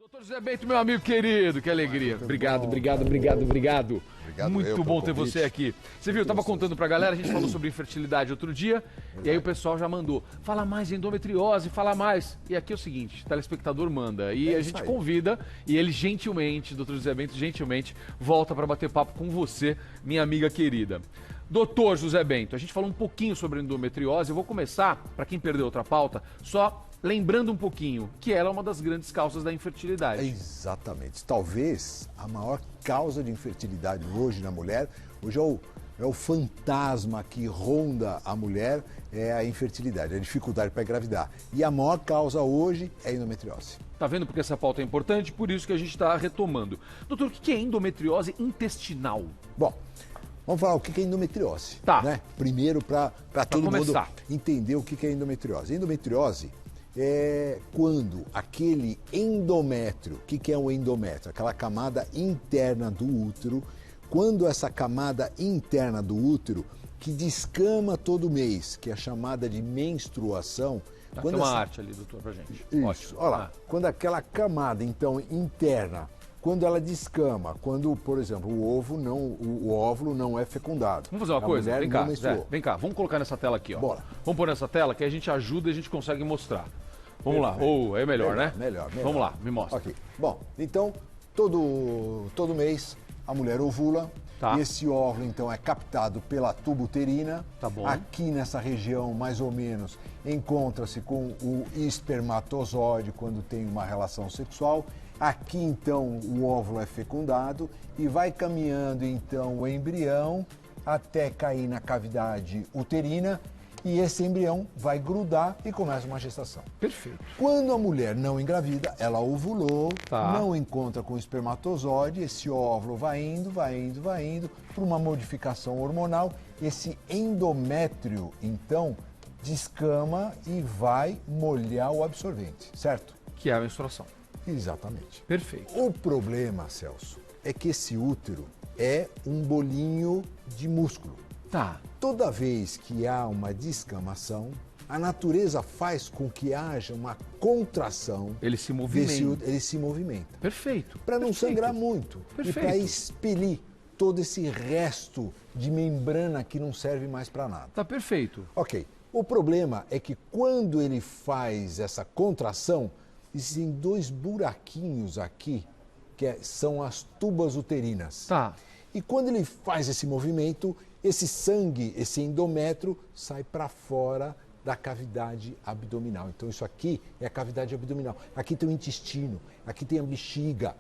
Doutor José Bento, meu amigo querido, que alegria. Obrigado. Muito bom ter você aqui. Você viu, eu tava contando pra galera, a gente falou sobre infertilidade outro dia, e aí o pessoal já mandou, fala mais de endometriose, fala mais. E aqui é o seguinte, o telespectador manda, e a gente convida, e ele gentilmente, doutor José Bento, gentilmente, volta pra bater papo com você, minha amiga querida. Doutor José Bento, a gente falou um pouquinho sobre endometriose, eu vou começar, pra quem perdeu outra pauta, só lembrando um pouquinho que ela é uma das grandes causas da infertilidade. Exatamente. Talvez a maior causa de infertilidade hoje na mulher, hoje é o fantasma que ronda a mulher, é a infertilidade, a dificuldade para engravidar. E a maior causa hoje é a endometriose. Tá vendo porque essa pauta é importante? Por isso que a gente está retomando. Doutor, o que é endometriose intestinal? Bom, vamos falar o que é endometriose. Tá. Né? Primeiro, para todo começar. mundo entender o que é endometriose. Endometriose é quando aquele endométrio, o que é um endométrio? Aquela camada interna do útero, quando essa camada interna do útero, que descama todo mês, que é chamada de menstruação. Tem uma arte ali, doutor, pra gente. Isso, ótimo. olha lá, quando aquela camada, então, interna, quando ela descama, quando, por exemplo, o óvulo não é fecundado. Vamos fazer uma coisa? Vem cá, Zé, vem cá, vamos colocar nessa tela aqui, ó. Bora. Vamos pôr nessa tela que a gente ajuda e a gente consegue mostrar. Vamos lá. Ou é melhor, né? Melhor. Vamos lá, me mostra. Ok. Bom, então, todo mês a mulher ovula. Tá. E esse óvulo, então, é captado pela tuba uterina. Tá bom. Aqui nessa região, mais ou menos, encontra-se com o espermatozoide quando tem uma relação sexual. Aqui, então, o óvulo é fecundado e vai caminhando, então, o embrião até cair na cavidade uterina e esse embrião vai grudar e começa uma gestação. Perfeito. Quando a mulher não engravida, ela ovulou, Tá. não encontra com o espermatozoide, esse óvulo vai indo por uma modificação hormonal. Esse endométrio, então, descama e vai molhar o absorvente, certo? Que é a menstruação. Exatamente. Perfeito. O problema, Celso, é que esse útero é um bolinho de músculo. Tá. Toda vez que há uma descamação, a natureza faz com que haja uma contração. Ele se movimenta. Ele se movimenta. Perfeito. Para não Perfeito. sangrar muito. Perfeito. E para expelir todo esse resto de membrana que não serve mais para nada. Tá perfeito. Ok. O problema é que quando ele faz essa contração, existem dois buraquinhos aqui, são as tubas uterinas. Tá. E quando ele faz esse movimento, esse sangue, esse endométrio, sai para fora da cavidade abdominal. Então isso aqui é a cavidade abdominal. Aqui tem o intestino, aqui tem a bexiga.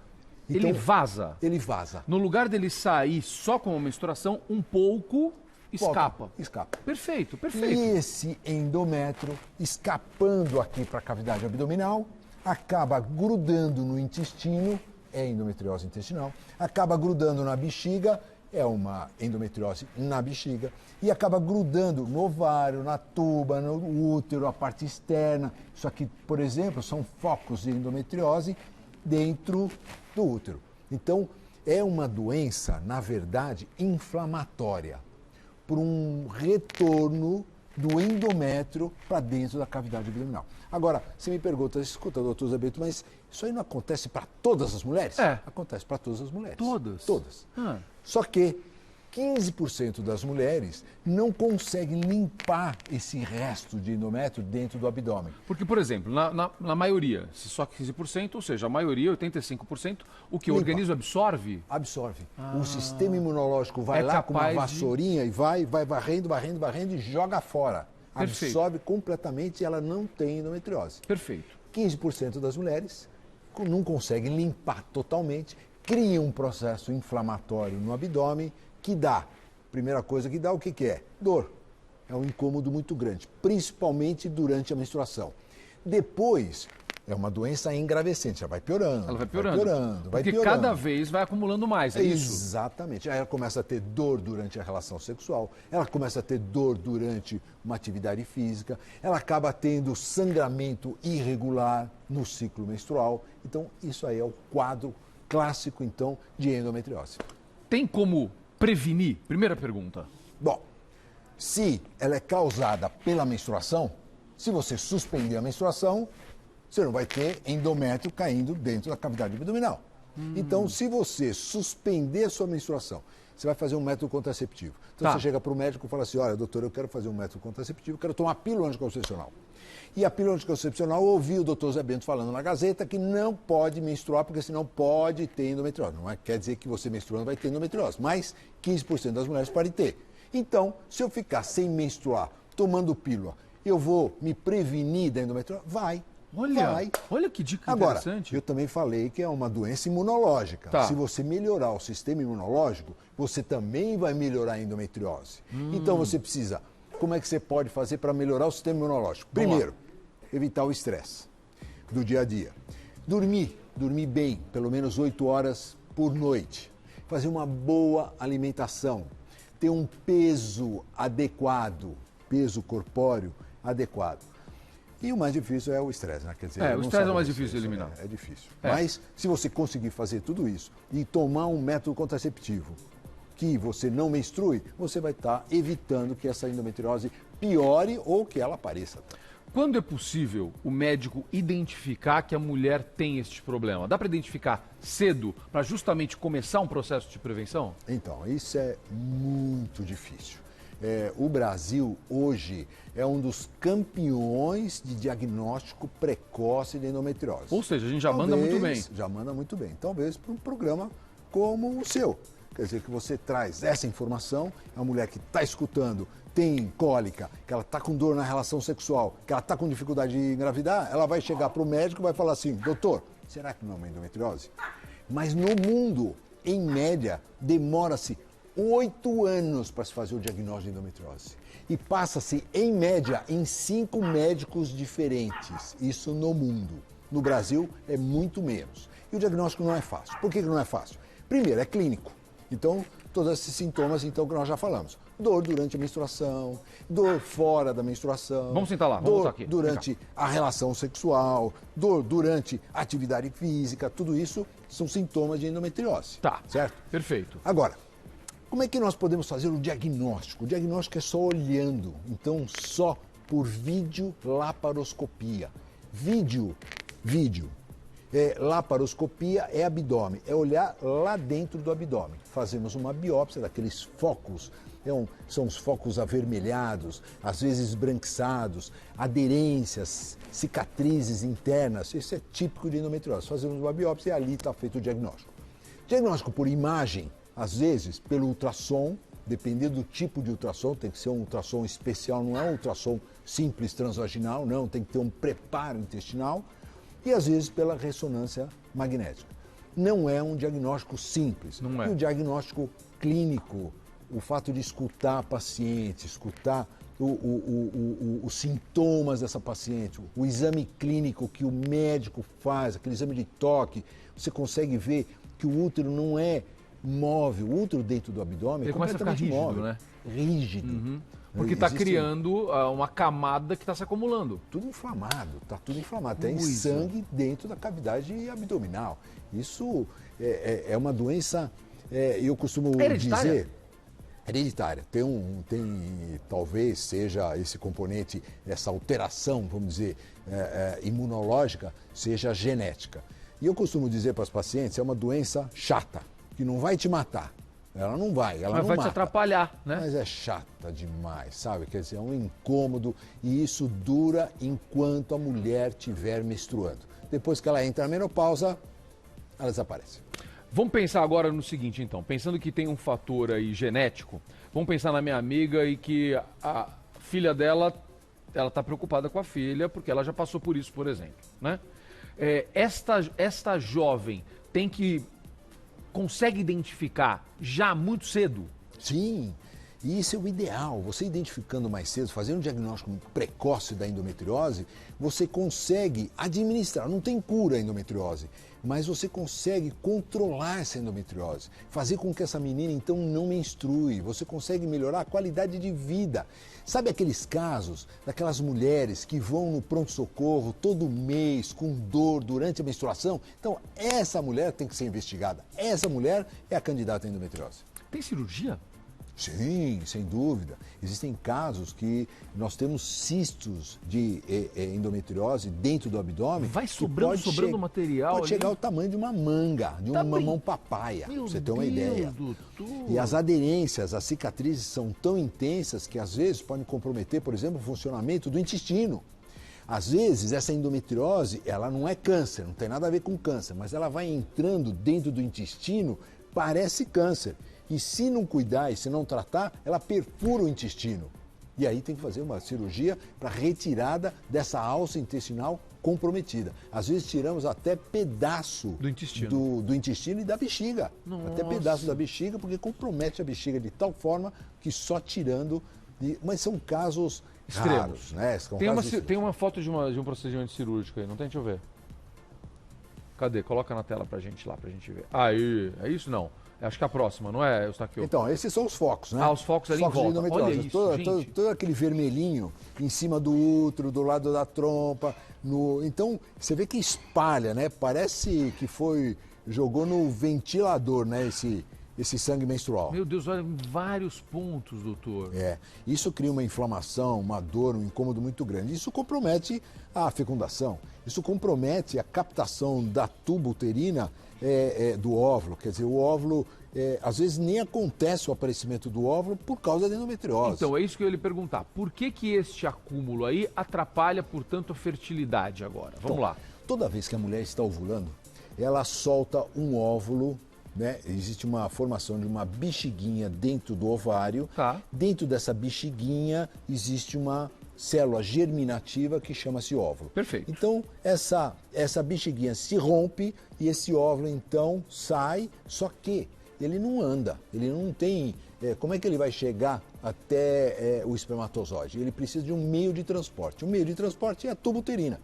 Então, Ele vaza. Ele vaza. No lugar dele sair só com a menstruação, um pouco escapa. Escapa. Perfeito, E perfeito. esse endométrio, escapando aqui para a cavidade abdominal, acaba grudando no intestino, é endometriose intestinal, acaba grudando na bexiga, é uma endometriose na bexiga, e acaba grudando no ovário, na tuba, no útero, a parte externa. Isso aqui, por exemplo, são focos de endometriose dentro do útero. Então, é uma doença, na verdade, inflamatória, por um retorno do endométrio para dentro da cavidade abdominal. Agora, você me pergunta, escuta, doutor Zé Bento, mas isso aí não acontece para todas as mulheres? É. Acontece para todas as mulheres. Todas? Todas. Só que 15% das mulheres não conseguem limpar esse resto de endométrio dentro do abdômen. Porque, por exemplo, na maioria, se só 15%, ou seja, a maioria, 85%, o que o Limpa. organismo absorve? Absorve. O sistema imunológico vai É lá com uma capaz de- vassourinha e vai varrendo e joga fora. Perfeito. Absorve completamente e ela não tem endometriose. Perfeito. 15% das mulheres não conseguem limpar totalmente, criam um processo inflamatório no abdômen que dá, primeira coisa que dá, o que é? Dor. É um incômodo muito grande, principalmente durante a menstruação. Depois, é uma doença engravescente, já vai piorando. Ela vai piorando. Vai Porque piorando. cada vez vai acumulando mais, é isso? Exatamente. Aí ela começa a ter dor durante a relação sexual, ela começa a ter dor durante uma atividade física, ela acaba tendo sangramento irregular no ciclo menstrual. Então, isso aí é o quadro clássico, então, de endometriose. Tem como prevenir? Primeira pergunta. Bom, se ela é causada pela menstruação, se você suspender a menstruação, você não vai ter endométrio caindo dentro da cavidade abdominal. Então, se você suspender sua menstruação, você vai fazer um método contraceptivo. Então, você chega para o médico e fala assim, olha, doutor, eu quero fazer um método contraceptivo, eu quero tomar pílula anticoncepcional. E a pílula anticoncepcional, eu ouvi o doutor Zé Bento falando na Gazeta que não pode menstruar, porque senão pode ter endometriose. Não quer dizer que você menstruando vai ter endometriose, mas 15% das mulheres podem ter. Então, se eu ficar sem menstruar, tomando pílula, eu vou me prevenir da endometriose? Vai. Olha que dica Agora, interessante. eu também falei que é uma doença imunológica. Tá. Se você melhorar o sistema imunológico, você também vai melhorar a endometriose. Então você precisa, como é que você pode fazer para melhorar o sistema imunológico? Primeiro, evitar o estresse do dia a dia. Dormir bem, pelo menos 8 horas por noite. Fazer uma boa alimentação. Ter um peso adequado, peso corpóreo adequado. E o mais difícil é o estresse, né? Quer dizer, o estresse é o mais difícil de eliminar. É difícil. Mas se você conseguir fazer tudo isso e tomar um método contraceptivo que você não menstrue, você vai estar evitando que essa endometriose piore ou que ela apareça. Quando é possível o médico identificar que a mulher tem este problema? Dá para identificar cedo para justamente começar um processo de prevenção? Então, isso é muito difícil. O Brasil, hoje, é um dos campeões de diagnóstico precoce de endometriose. Ou seja, a gente já manda muito bem. Já manda muito bem. Talvez para um programa como o seu. Quer dizer, que você traz essa informação, a mulher que está escutando tem cólica, que ela está com dor na relação sexual, que ela está com dificuldade de engravidar, ela vai chegar para o médico e vai falar assim, doutor, será que não é uma endometriose? Mas no mundo, em média, demora-se 8 anos para se fazer o diagnóstico de endometriose. E passa-se, em média, em 5 médicos diferentes. Isso no mundo. No Brasil, é muito menos. E o diagnóstico não é fácil. Por que não é fácil? Primeiro, é clínico. Então, todos esses sintomas que nós já falamos. Dor durante a menstruação, dor fora da menstruação. Vamos sentar lá, vamos voltar aqui. Durante a relação sexual, dor durante a atividade física, tudo isso são sintomas de endometriose. Tá, certo? Perfeito. Agora, como é que nós podemos fazer o diagnóstico? O diagnóstico é só olhando, então só por videolaparoscopia. Vídeo. Laparoscopia é abdômen, é olhar lá dentro do abdômen. Fazemos uma biópsia daqueles focos, são os focos avermelhados, às vezes esbranquiçados, aderências, cicatrizes internas. Isso é típico de endometriose. Fazemos uma biópsia e ali está feito o diagnóstico. Diagnóstico por imagem, às vezes pelo ultrassom, dependendo do tipo de ultrassom, tem que ser um ultrassom especial, não é um ultrassom simples transvaginal, não, tem que ter um preparo intestinal. E às vezes pela ressonância magnética. Não é um diagnóstico simples. Não é. E o diagnóstico clínico, o fato de escutar a paciente, escutar os sintomas dessa paciente, o exame clínico que o médico faz, aquele exame de toque, você consegue ver que o útero não é móvel, o útero dentro do abdômen é completamente rígido, móvel, né? Rígido. Uhum. Porque está criando uma camada que está se acumulando. Tudo inflamado, está tudo inflamado. Tem sangue dentro da cavidade abdominal. Isso é uma doença, eu costumo dizer, hereditária. Talvez seja esse componente, essa alteração, vamos dizer, imunológica, seja genética. E eu costumo dizer para as pacientes, é uma doença chata, que não vai te matar. Ela não vai, ela mas não vai mata. te atrapalhar, né? Mas é chata demais, sabe? Quer dizer, é um incômodo e isso dura enquanto a mulher estiver menstruando. Depois que ela entra na menopausa, ela desaparece. Vamos pensar agora no seguinte, então. Pensando que tem um fator aí genético, vamos pensar na minha amiga e que a filha dela, ela está preocupada com a filha porque ela já passou por isso, por exemplo, né? Esta jovem consegue identificar já muito cedo? Sim, e isso é o ideal. Você identificando mais cedo, fazendo um diagnóstico precoce da endometriose, você consegue administrar. Não tem cura a endometriose, mas você consegue controlar essa endometriose, fazer com que essa menina então não menstrue. Você consegue melhorar a qualidade de vida. Sabe aqueles casos daquelas mulheres que vão no pronto-socorro todo mês com dor durante a menstruação? Então, essa mulher tem que ser investigada. Essa mulher é a candidata à endometriose. Tem cirurgia? Sim, sem dúvida. Existem casos que nós temos cistos de endometriose dentro do abdômen. Vai sobrando material. Pode chegar ao tamanho de uma manga, de um mamão papaya, pra você ter uma ideia. E as aderências, as cicatrizes são tão intensas que às vezes podem comprometer, por exemplo, o funcionamento do intestino. Às vezes essa endometriose, ela não é câncer, não tem nada a ver com câncer, mas ela vai entrando dentro do intestino, parece câncer. E se não cuidar e se não tratar, ela perfura o intestino. E aí tem que fazer uma cirurgia para retirada dessa alça intestinal comprometida. Às vezes tiramos até pedaço do intestino e da bexiga. Nossa. Até pedaço da bexiga, porque compromete a bexiga de tal forma que só tirando... Mas são casos extremos, né? Tem uma foto de um procedimento cirúrgico aí, não tem? Deixa eu ver. Cadê? Coloca na tela pra gente lá, pra gente ver. Aí, é isso não? Acho que é a próxima, não é, Eustáquio? Então, esses são os focos, né? Os focos ali em volta. Olha isso, todo aquele vermelhinho em cima do útero, do lado da trompa. Então, você vê que espalha, né? Parece que jogou no ventilador, né? Esse sangue menstrual. Meu Deus, olha, em vários pontos, doutor. Isso cria uma inflamação, uma dor, um incômodo muito grande. Isso compromete a fecundação. Isso compromete a captação da tuba uterina do óvulo. Quer dizer, o óvulo, às vezes nem acontece o aparecimento do óvulo por causa da endometriose. Então, é isso que eu ia lhe perguntar. Por que este acúmulo aí atrapalha, portanto, a fertilidade agora? Vamos lá. Toda vez que a mulher está ovulando, ela solta um óvulo, né? Existe uma formação de uma bexiguinha dentro do ovário. Tá. Dentro dessa bexiguinha existe uma célula germinativa que chama-se óvulo. Perfeito. Então, essa bexiguinha se rompe e esse óvulo, então, sai, só que ele não anda, ele não tem... como é que ele vai chegar até o espermatozoide? Ele precisa de um meio de transporte. O meio de transporte é a tuba uterina.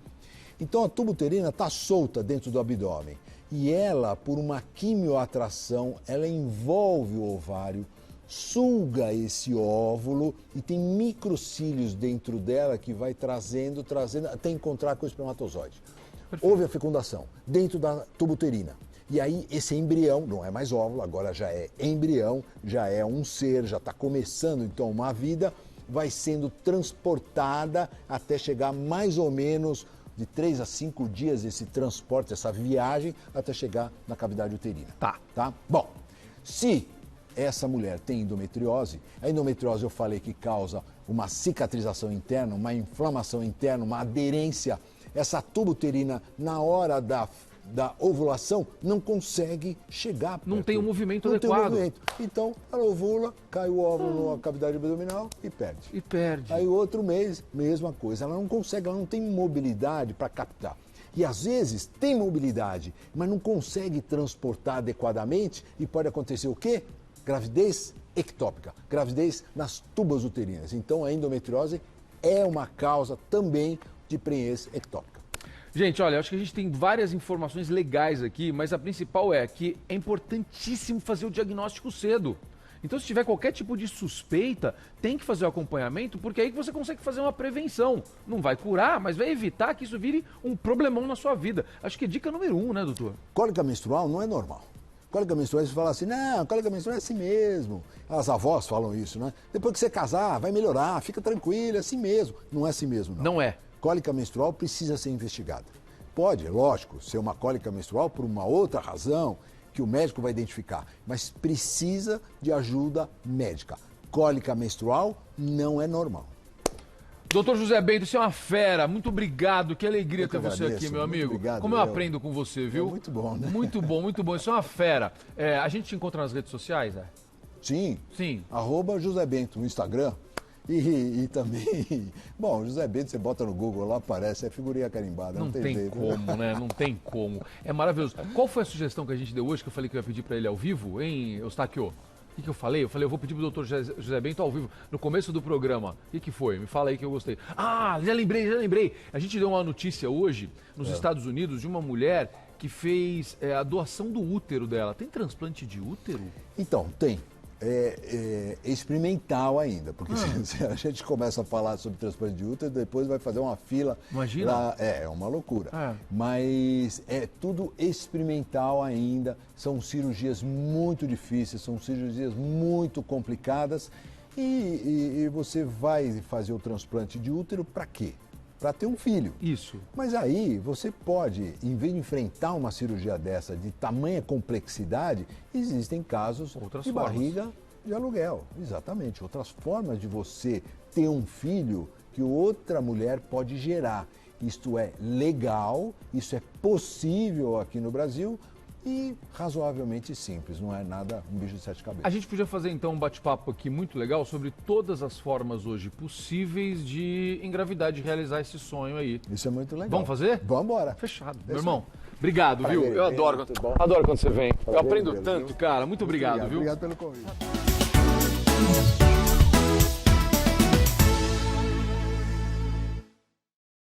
Então, a tuba uterina está solta dentro do abdômen. E ela, por uma quimioatração, ela envolve o ovário, suga esse óvulo e tem microcílios dentro dela que vai trazendo até encontrar com o espermatozoide. Perfeito. Houve a fecundação dentro da tuba uterina. E aí esse embrião, não é mais óvulo, agora já é embrião, já é um ser, já está começando então uma vida, vai sendo transportada até chegar mais ou menos de 3 a 5 dias esse transporte, essa viagem, até chegar na cavidade uterina. Tá? Bom, se essa mulher tem endometriose, a endometriose eu falei que causa uma cicatrização interna, uma inflamação interna, uma aderência. Essa tuba uterina, na hora da ovulação, não consegue chegar perto. Não tem um movimento adequado. Então, ela ovula, cai o óvulo na cavidade abdominal e perde. Aí o outro mês, mesma coisa. Ela não consegue, ela não tem mobilidade para captar. E às vezes tem mobilidade, mas não consegue transportar adequadamente e pode acontecer o quê? Gravidez ectópica, gravidez nas tubas uterinas. Então a endometriose é uma causa também de prenhez ectópica. Gente, olha, acho que a gente tem várias informações legais aqui, mas a principal é que é importantíssimo fazer o diagnóstico cedo. Então, se tiver qualquer tipo de suspeita, tem que fazer o acompanhamento, porque aí que você consegue fazer uma prevenção. Não vai curar, mas vai evitar que isso vire um problemão na sua vida. Acho que é dica número 1, né, doutor? Cólica menstrual não é normal. Cólica menstrual, você fala assim, não, cólica menstrual é assim mesmo. As avós falam isso, né? Depois que você casar, vai melhorar, fica tranquilo, é assim mesmo. Não é assim mesmo, não. Não é. Cólica menstrual precisa ser investigada. Pode, lógico, ser uma cólica menstrual por uma outra razão que o médico vai identificar, mas precisa de ajuda médica. Cólica menstrual não é normal. Doutor José Bento, você é uma fera. Muito obrigado. Que alegria ter você aqui, meu amigo. Obrigado, como eu aprendo com você, viu? Muito bom, né? Muito bom, muito bom. Você é uma fera. A gente te encontra nas redes sociais, é? Sim. Sim. @José Bento no Instagram. E também, bom, José Bento, você bota no Google lá, aparece, é figurinha carimbada. Não tem jeito, como, né? Não tem como. É maravilhoso. Qual foi a sugestão que a gente deu hoje, que eu falei que eu ia pedir para ele ao vivo, hein, Eustáquio? O que eu falei? Eu falei, eu vou pedir pro doutor José Bento ao vivo, no começo do programa. O que foi? Me fala aí que eu gostei. Ah, já lembrei. A gente deu uma notícia hoje, nos Estados Unidos, de uma mulher que fez a doação do útero dela. Tem transplante de útero? Então, tem. é experimental ainda, porque se a gente começa a falar sobre transplante de útero, depois vai fazer uma fila. Imagina. Lá, é uma loucura. Mas é tudo experimental ainda, são cirurgias muito difíceis, são cirurgias muito complicadas e você vai fazer o transplante de útero para quê? Para ter um filho. Isso. Mas aí você pode, em vez de enfrentar uma cirurgia dessa de tamanha complexidade, existem casos de barriga de aluguel. Exatamente. Outras formas de você ter um filho que outra mulher pode gerar. Isto é legal, isso é possível aqui no Brasil e razoavelmente simples, não é nada um bicho de sete cabeças. A gente podia fazer então um bate-papo aqui muito legal sobre todas as formas hoje possíveis de engravidar, de realizar esse sonho aí. Isso é muito legal. Vamos fazer? Vamos embora. Fechado. Meu irmão, obrigado, viu? Prazer, Eu adoro quando você vem. Eu aprendo tanto, cara. Muito obrigado, viu? Obrigado pelo convite.